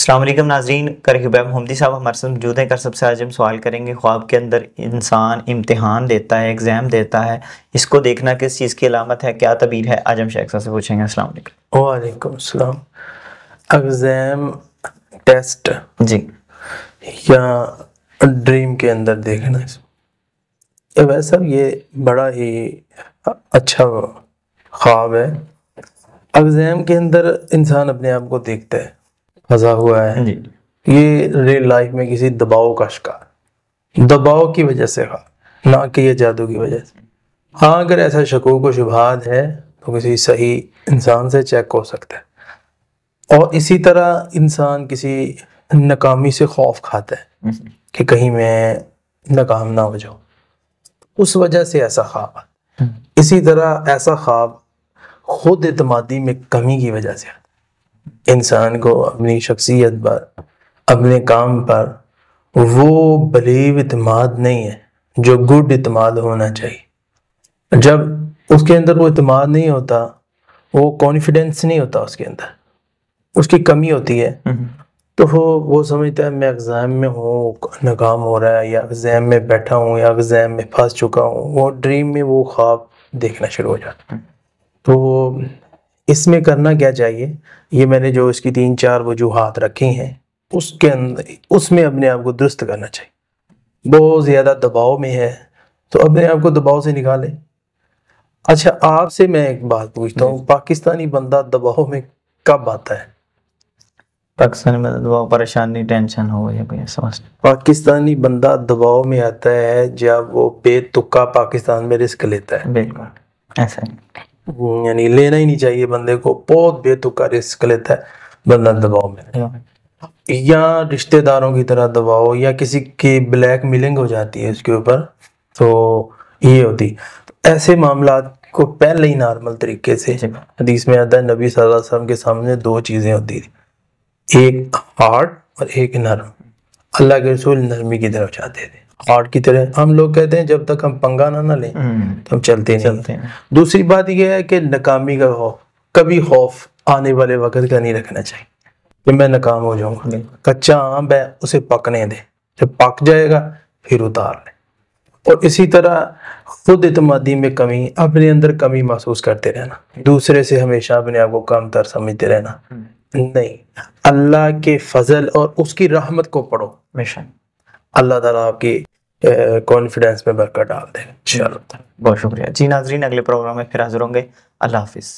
السلام علیکم ناظرین، کرہیب محمدی صاحب ہمارے ساتھ موجود ہیں۔ سب سے آج ہم سوال کریں گے، خواب کے اندر انسان امتحان دیتا ہے، ایگزام دیتا ہے، اس کو دیکھنا کس چیز کی علامت ہے، کیا تعبیر ہے؟ آج ہم شیخ صاحب سے پوچھیں گے۔ السلام علیکم۔ وعلیکم السلام۔ ایگزام، ٹیسٹ جی، یا ڈریم کے اندر دیکھنا، ویسا یہ بڑا ہی اچھا خواب ہے۔ ایگزام کے اندر انسان اپنے آپ کو دیکھتا ہے پھنسا ہوا ہے، جی، یہ ریئل لائف میں کسی دباؤ کا شکار، دباؤ کی وجہ سے خواب، نہ کہ یہ جادو کی وجہ سے۔ ہاں، اگر ایسا شکوک و شبہات ہے تو کسی صحیح انسان سے چیک ہو سکتا ہے۔ اور اسی طرح انسان کسی ناکامی سے خوف کھاتا ہے کہ کہیں میں ناکام نہ ہو جاؤں، اس وجہ سے ایسا خواب ہے۔ اسی طرح ایسا خواب خود اعتمادی میں کمی کی وجہ سے آتا ہے۔ انسان کو اپنی شخصیت پر، اپنے کام پر وہ بلیو اعتماد نہیں ہے جو گڈ اعتماد ہونا چاہیے۔ جب اس کے اندر وہ اعتماد نہیں ہوتا، وہ کانفیڈنس نہیں ہوتا، اس کے اندر اس کی کمی ہوتی ہے، تو وہ سمجھتا ہے میں ایگزام میں ہوں، ناکام ہو رہا ہے، یا ایگزام میں بیٹھا ہوں، یا ایگزام میں پھنس چکا ہوں، وہ ڈریم میں وہ خواب دیکھنا شروع ہو جاتا ہے۔ تو اس میں کرنا کیا چاہیے، یہ میں نے جو اس کی 3-4 وجوہات رکھی ہیں، اس کے اندر اس میں اپنے آپ کو درست کرنا چاہیے۔ بہت زیادہ دباؤ میں ہے تو اپنے آپ کو دباؤ سے نکالے۔ اچھا، آپ سے میں ایک بات پوچھتا ہوں، پاکستانی بندہ دباؤ میں کب آتا ہے؟ پاکستانی میں دباؤ، پریشانی، ٹینشن ہو یا کوئی ایسا مسئلہ۔ پاکستانی بندہ دباؤ میں آتا ہے جب وہ بے تکا پاکستان میں رسک لیتا ہے۔ بالکل ایسا ہی، یعنی لینا ہی نہیں چاہیے بندے کو، بہت بے تکا رسک لیتا ہے بندہ دباؤ میں، یا رشتہ داروں کی طرح دباؤ، یا کسی کی بلیک میلنگ ہو جاتی ہے اس کے اوپر، تو یہ ہوتی۔ ایسے معاملات کو پہلے ہی نارمل طریقے سے، حدیث میں آتا ہے نبی صلی اللہ علیہ وسلم کے سامنے 2 چیزیں ہوتی تھی، ایک ہارڈ اور ایک نرم۔ اللہ کے رسول نرمی کی طرف چاہتے تھے، ہارڈ کی طرح۔ ہم لوگ کہتے ہیں جب تک ہم پنگا نہ لیں تو ہم چلتے نہیں۔ دوسری بات یہ ہے کہ ناکامی کا خوف، کبھی خوف آنے والے وقت کا نہیں رکھنا چاہیے کہ میں ناکام ہو جاؤں گا۔ کچا آم ہے، اسے پکنے دیں، جب پک جائے گا پھر اتار لیں۔ اور اسی طرح خود اعتمادی میں کمی، اپنے اندر کمی محسوس کرتے رہنا، دوسرے سے ہمیشہ اپنے آپ کو کم تر سمجھتے رہنا نہیں۔ اللہ کے فضل اور اس کی رحمت کو پڑھو، اللہ تعالیٰ آپ کی کانفیڈنس میں برکت ڈال دے۔ بہت شکریہ جی ناظرین، اگلے پروگرام میں پھر حاضر ہوں گے۔ اللہ حافظ۔